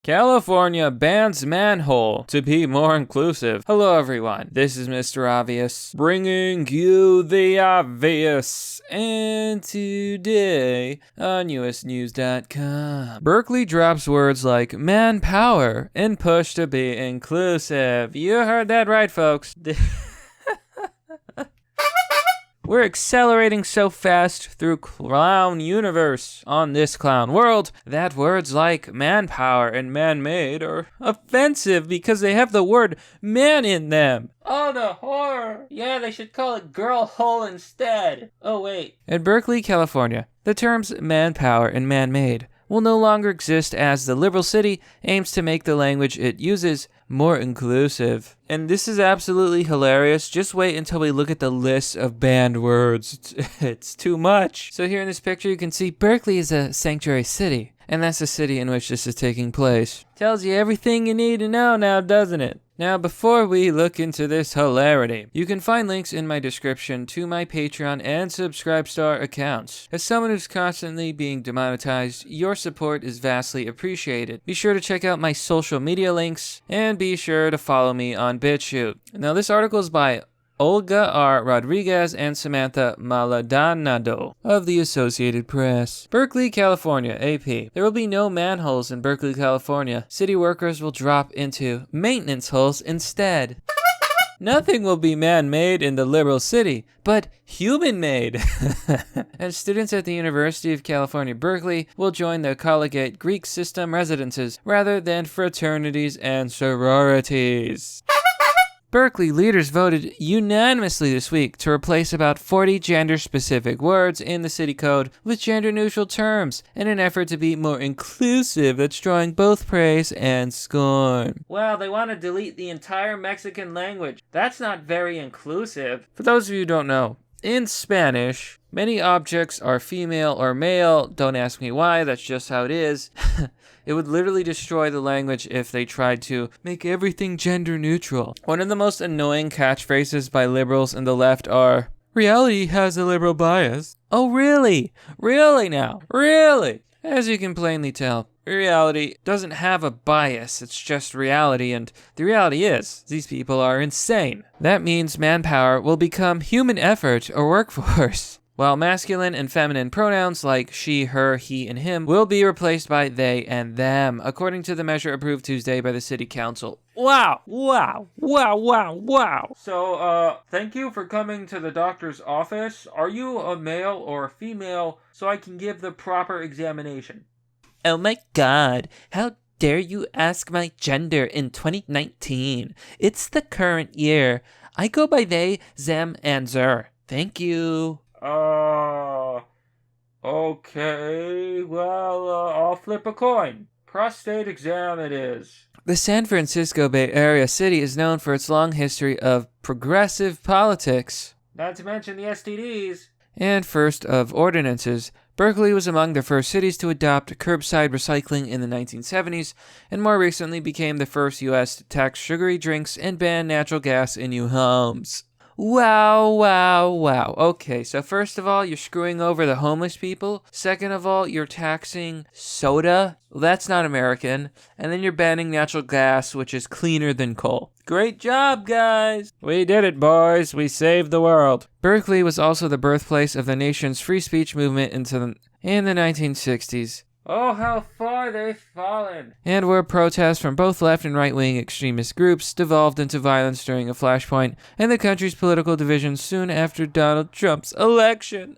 California bans manhole to be more inclusive. Hello everyone, this is Mr. Obvious, bringing you the obvious. And today on usnews.com, Berkeley drops words like manpower and push to be inclusive. You heard that right, folks. We're accelerating so fast through clown universe on this clown world that words like manpower and manmade are offensive because they have the word man in them. Oh, the horror. Yeah, they should call it girl hole instead. Oh, wait. In Berkeley, California, the terms manpower and man-made will no longer exist as the liberal city aims to make the language it uses more inclusive. And this is absolutely hilarious. Just wait until we look at the list of banned words. It's too much. So here in this picture, you can see Berkeley is a sanctuary city. And that's the city in which this is taking place. Tells you everything you need to know now, doesn't it? Now, before we look into this hilarity, you can find links in my description to my Patreon and Subscribestar accounts. As someone who's constantly being demonetized, your support is vastly appreciated. Be sure to check out my social media links, and be sure to follow me on BitChute. Now, this article is by Olga R. Rodriguez and Samantha Maldonado of the Associated Press. Berkeley, California, AP. There will be no manholes in Berkeley, California. City workers will drop into maintenance holes instead. Nothing will be man-made in the liberal city, but human-made. And students at the University of California, Berkeley will join the collegiate Greek system residences rather than fraternities and sororities. Berkeley leaders voted unanimously this week to replace about 40 gender-specific words in the city code with gender-neutral terms in an effort to be more inclusive that's drawing both praise and scorn. Wow, they want to delete the entire Mexican language. That's not very inclusive. For those of you who don't know, in Spanish, many objects are female or male. Don't ask me why, that's just how it is. It would literally destroy the language if they tried to make everything gender neutral. One of the most annoying catchphrases by liberals and the left are, reality has a liberal bias. Oh, really? Really now? Really? As you can plainly tell, reality doesn't have a bias, it's just reality, and the reality is, these people are insane. That means manpower will become human effort or workforce, while masculine and feminine pronouns like she, her, he, and him will be replaced by they and them, according to the measure approved Tuesday by the City Council. Wow, wow, wow, wow, wow. So, thank you for coming to the doctor's office. Are you a male or a female so I can give the proper examination? Oh my god, how dare you ask my gender in 2019? It's the current year. I go by they, them, and zer. Thank you. Okay, well, I'll flip a coin. Prostate exam it is. The San Francisco Bay Area city is known for its long history of progressive politics. Not to mention the STDs. And first of ordinances, Berkeley was among the first cities to adopt curbside recycling in the 1970s, and more recently became the first U.S. to tax sugary drinks and ban natural gas in new homes. Wow, wow, wow. Okay, so first of all, you're screwing over the homeless people. Second of all, you're taxing soda. Well, that's not American. And then you're banning natural gas, which is cleaner than coal. Great job, guys! We did it, boys. We saved the world. Berkeley was also the birthplace of the nation's free speech movement in the 1960s. Oh, how far they've fallen. And where protests from both left and right-wing extremist groups devolved into violence during a flashpoint in the country's political division soon after Donald Trump's election.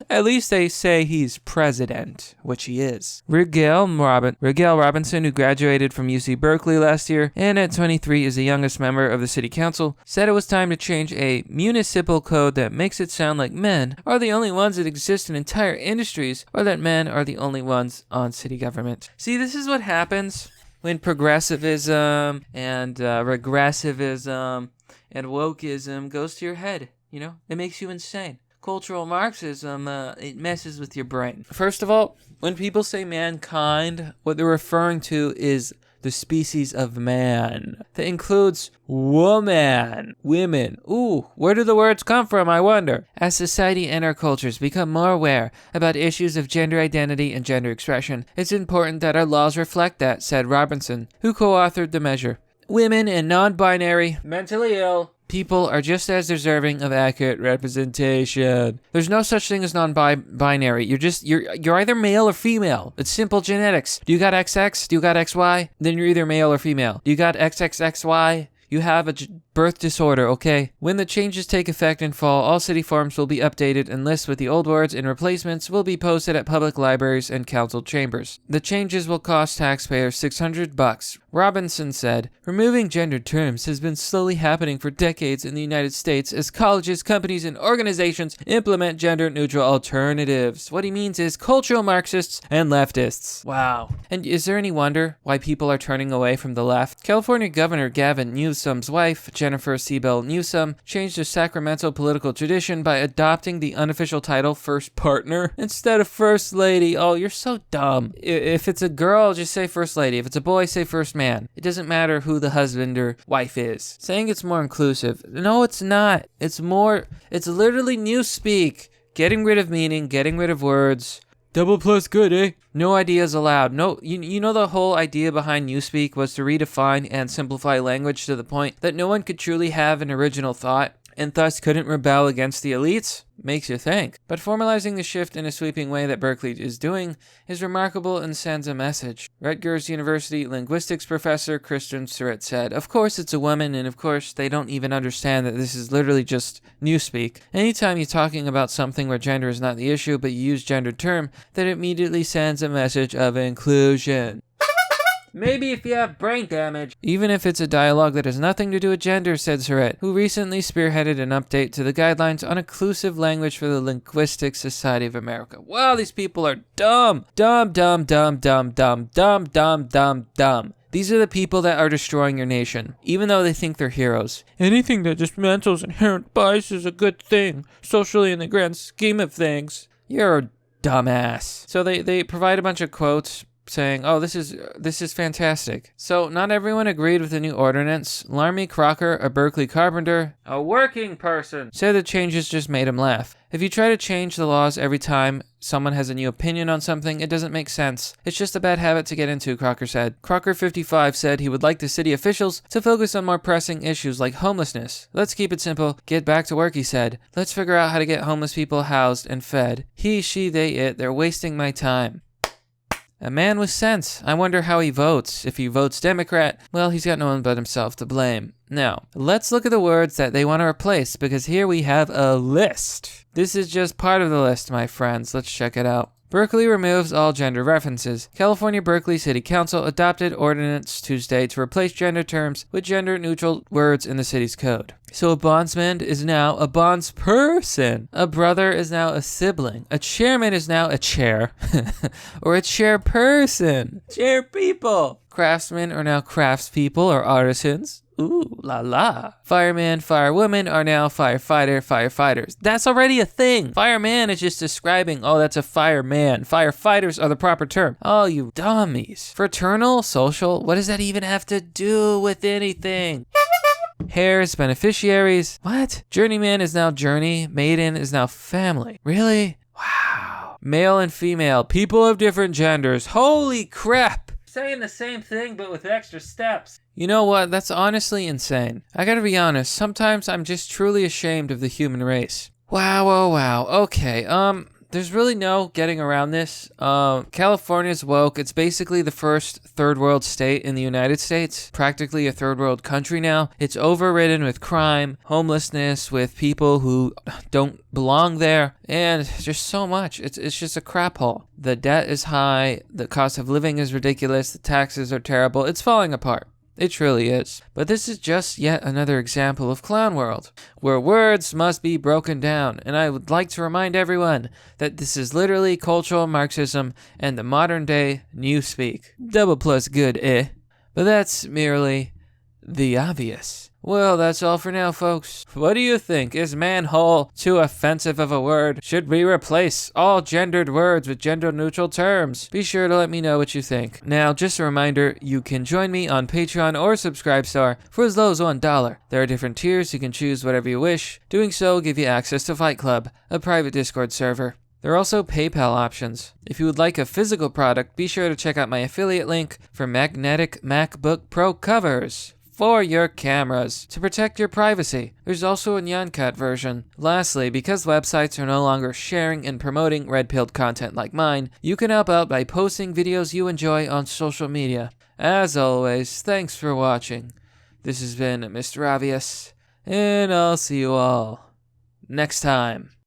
At least they say he's president, which he is. Rigel Robinson, who graduated from UC Berkeley last year and at 23 is the youngest member of the city council, said it was time to change a municipal code that makes it sound like men are the only ones that exist in entire industries, or that men are the only ones on city government. See, this is what happens when progressivism and regressivism and wokeism goes to your head. You know, it makes you insane. Cultural Marxism, it messes with your brain. First of all, when people say mankind, what they're referring to is the species of man. That includes woman. Women. Ooh, where do the words come from, I wonder? As society and our cultures become more aware about issues of gender identity and gender expression, it's important that our laws reflect that, said Robinson, who co-authored the measure. Women and non-binary, mentally ill people are just as deserving of accurate representation. There's no such thing as non-binary. You're either male or female. It's simple genetics. Do you got XX? Do you got XY? Then you're either male or female. Do you got XXXY? You have a birth disorder, okay? When the changes take effect in fall, all city forms will be updated and lists with the old words and replacements will be posted at public libraries and council chambers. The changes will cost taxpayers $600. Robinson said, removing gendered terms has been slowly happening for decades in the United States as colleges, companies, and organizations implement gender-neutral alternatives. What he means is cultural Marxists and leftists. Wow. And is there any wonder why people are turning away from the left? California Governor Gavin Newsom's wife, Jennifer Seabell Newsom, changed a Sacramento political tradition by adopting the unofficial title First Partner instead of First Lady. Oh, you're so dumb. If it's a girl, just say First Lady. If it's a boy, say First Man. It doesn't matter who the husband or wife is. Saying it's more inclusive. No, it's not. It's literally newspeak. Getting rid of meaning, getting rid of words. Double plus good, eh? No ideas allowed. No, you know the whole idea behind Newspeak was to redefine and simplify language to the point that no one could truly have an original thought and thus couldn't rebel against the elites? Makes you think. But formalizing the shift in a sweeping way that Berkeley is doing is remarkable and sends a message. Rutgers University linguistics professor Kristen Surratt said, of course it's a woman, and of course they don't even understand that this is literally just newspeak. Anytime you're talking about something where gender is not the issue, but you use gendered term, that immediately sends a message of inclusion. Maybe if you have brain damage. Even if it's a dialogue that has nothing to do with gender, said Surratt, who recently spearheaded an update to the guidelines on inclusive language for the Linguistic Society of America. Wow, these people are dumb. Dumb, dumb, dumb, dumb, dumb, dumb, dumb, dumb, dumb. These are the people that are destroying your nation, even though they think they're heroes. Anything that dismantles inherent bias is a good thing, socially in the grand scheme of things. You're a dumbass. So they provide a bunch of quotes saying, oh, this is fantastic. So not everyone agreed with the new ordinance. Larmy Crocker, a Berkeley carpenter, a working person, said the changes just made him laugh. If you try to change the laws every time someone has a new opinion on something, it doesn't make sense. It's just a bad habit to get into, Crocker said. Crocker 55 said he would like the city officials to focus on more pressing issues like homelessness. Let's keep it simple. Get back to work, he said. Let's figure out how to get homeless people housed and fed. He, she, they, it. They're wasting my time. A man with sense. I wonder how he votes. If he votes Democrat, well, he's got no one but himself to blame. Now, let's look at the words that they want to replace, because here we have a list. This is just part of the list, my friends. Let's check it out. Berkeley removes all gender references. California Berkeley City Council adopted ordinance Tuesday to replace gender terms with gender-neutral words in the city's code. So a bondsman is now a bondsperson. A brother is now a sibling. A chairman is now a chair. Or a chairperson. Chair people. Craftsmen are now craftspeople or artisans. Ooh, la la. Fireman, firewoman are now firefighter, firefighters. That's already a thing. Fireman is just describing, oh, that's a fireman. Firefighters are the proper term. Oh, you dummies. Fraternal, social, what does that even have to do with anything? Heirs, beneficiaries. What? Journeyman is now journey. Maiden is now family. Really? Wow. Male and female. People of different genders. Holy crap. Saying the same thing but with extra steps. You know what? That's honestly insane. I gotta be honest, sometimes I'm just truly ashamed of the human race. Wow, oh wow. Okay, there's really no getting around this. California's woke. It's basically the first third world state in the United States. Practically a third world country now. It's overridden with crime, homelessness, with people who don't belong there, and just so much. It's just a crap hole. The debt is high, the cost of living is ridiculous, the taxes are terrible. It's falling apart. It truly is. But this is just yet another example of Clown World, where words must be broken down. And I would like to remind everyone that this is literally cultural Marxism and the modern day newspeak. Double plus good, eh? But that's merely the obvious. Well, that's all for now, folks. What do you think? Is manhole too offensive of a word? Should we replace all gendered words with gender-neutral terms? Be sure to let me know what you think. Now, just a reminder, you can join me on Patreon or Subscribestar for as low as $1. There are different tiers, you can choose whatever you wish. Doing so will give you access to Fight Club, a private Discord server. There are also PayPal options. If you would like a physical product, be sure to check out my affiliate link for magnetic MacBook Pro covers for your cameras to protect your privacy. There's also a NyanCat version. Lastly, because websites are no longer sharing and promoting red-pilled content like mine, you can help out by posting videos you enjoy on social media. As always, thanks for watching. This has been Mr. Obvious, and I'll see you all next time.